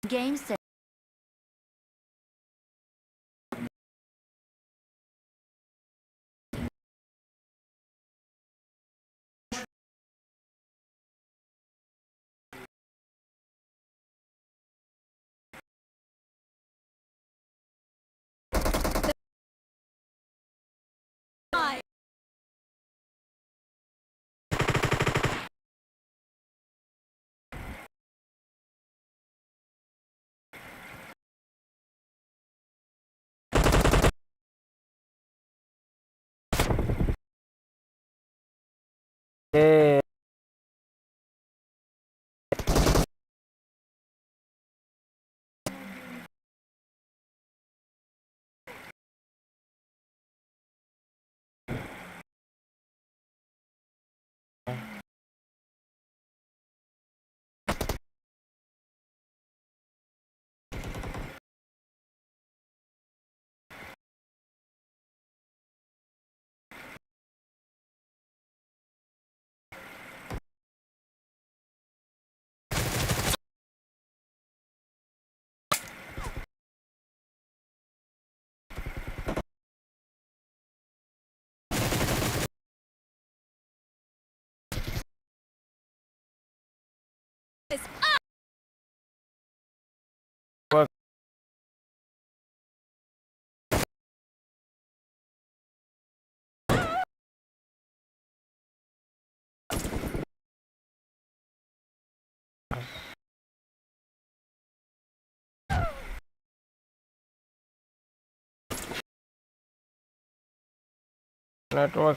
Game set. Eh, work network.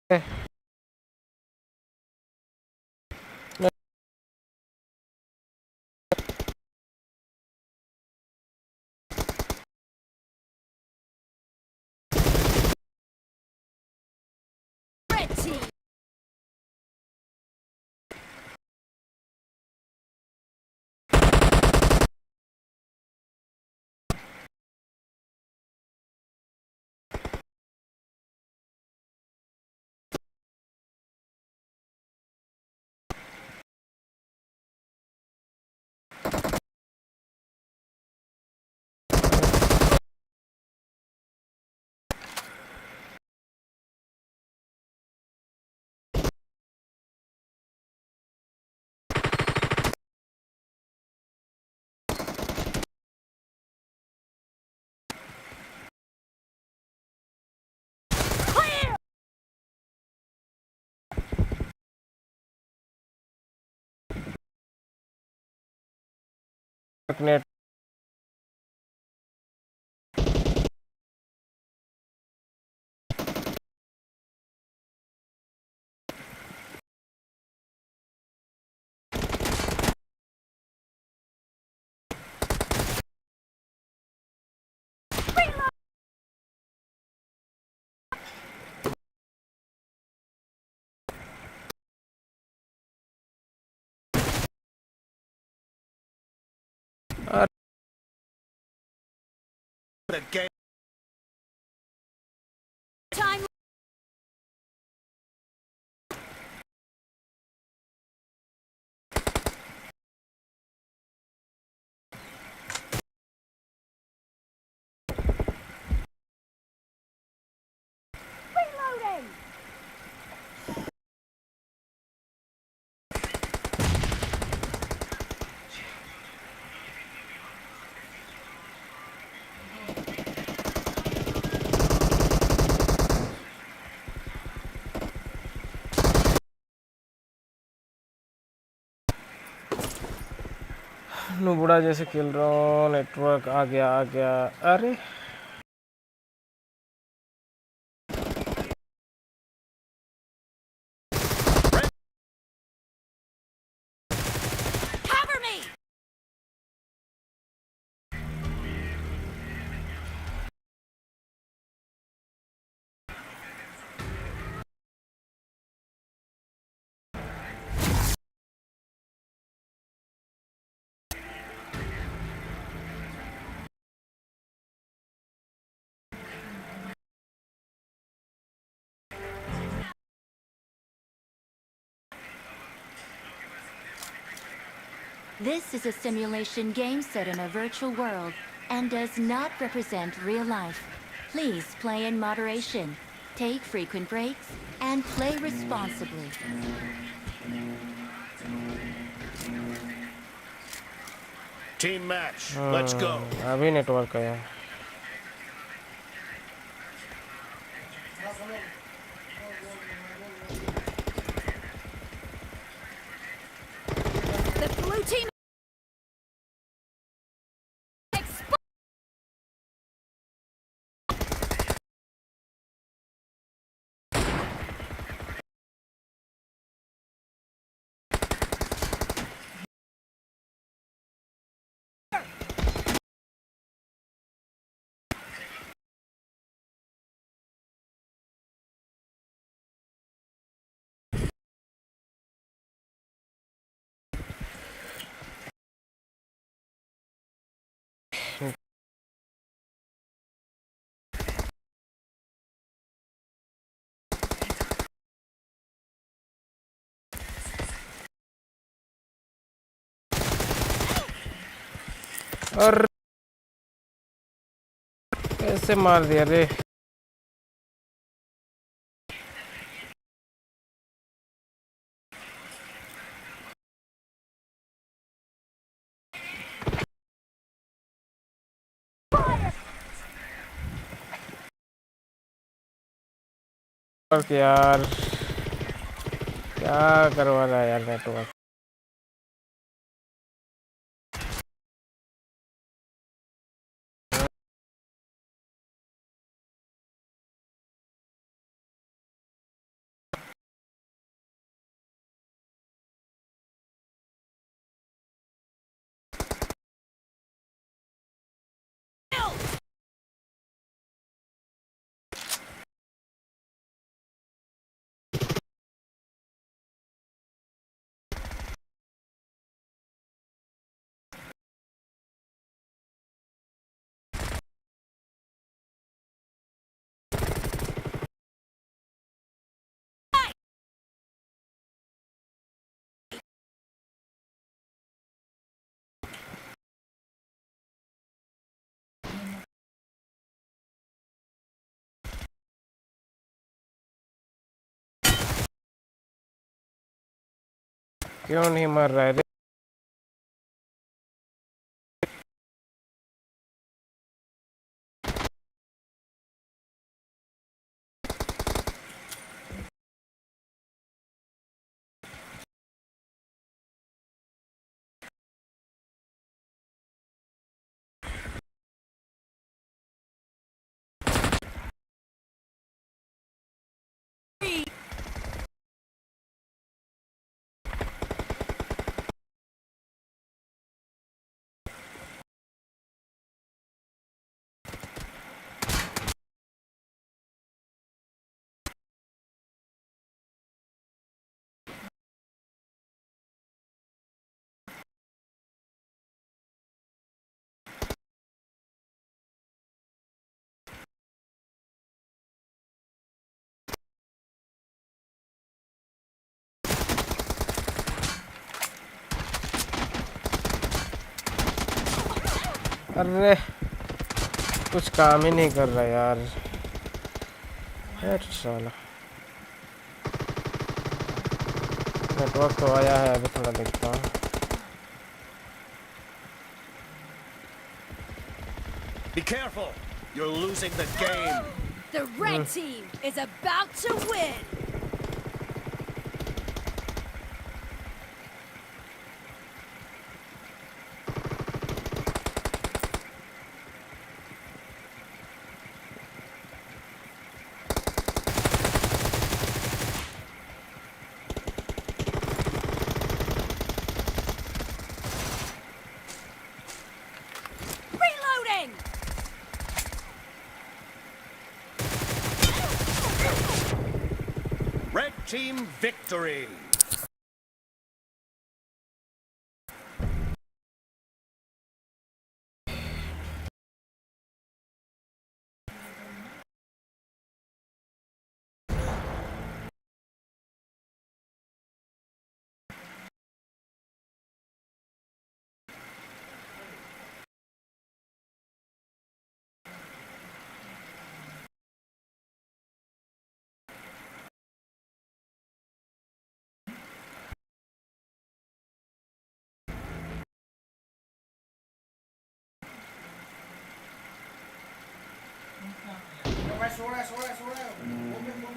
Eh, Red team. Clear. net. Time. Reloading. नुबड़ा जैसे खेल रहा हूँ। नेटवर्क आ गया। अरे Cover me! This is a simulation game set in a virtual world and does not represent real life. Please play in moderation, take frequent breaks, and play responsibly. Team match. Let's go. अभी network आया। The blue team expo- और कैसे मार दिया रे। और यार क्या करवा रहा है यार नेटवर्क। क्यों नहीं मर रहा है रे। अरे कुछ काम ही नहीं कर रहा यार। साला नेटवर्क तो आया है, अभी थोड़ा देखता हूँ। Be careful. You're losing the game. The red team is about to win! team victory.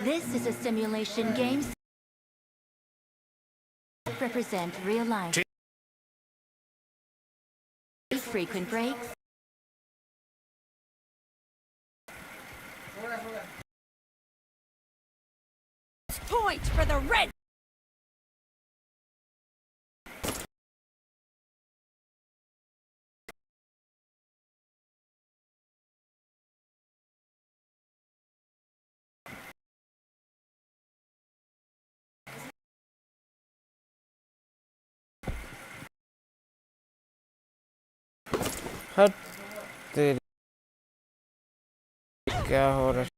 This is a simulation game that represent real life. Take frequent breaks. Point for the red. हट तेरी क्या हो रहा है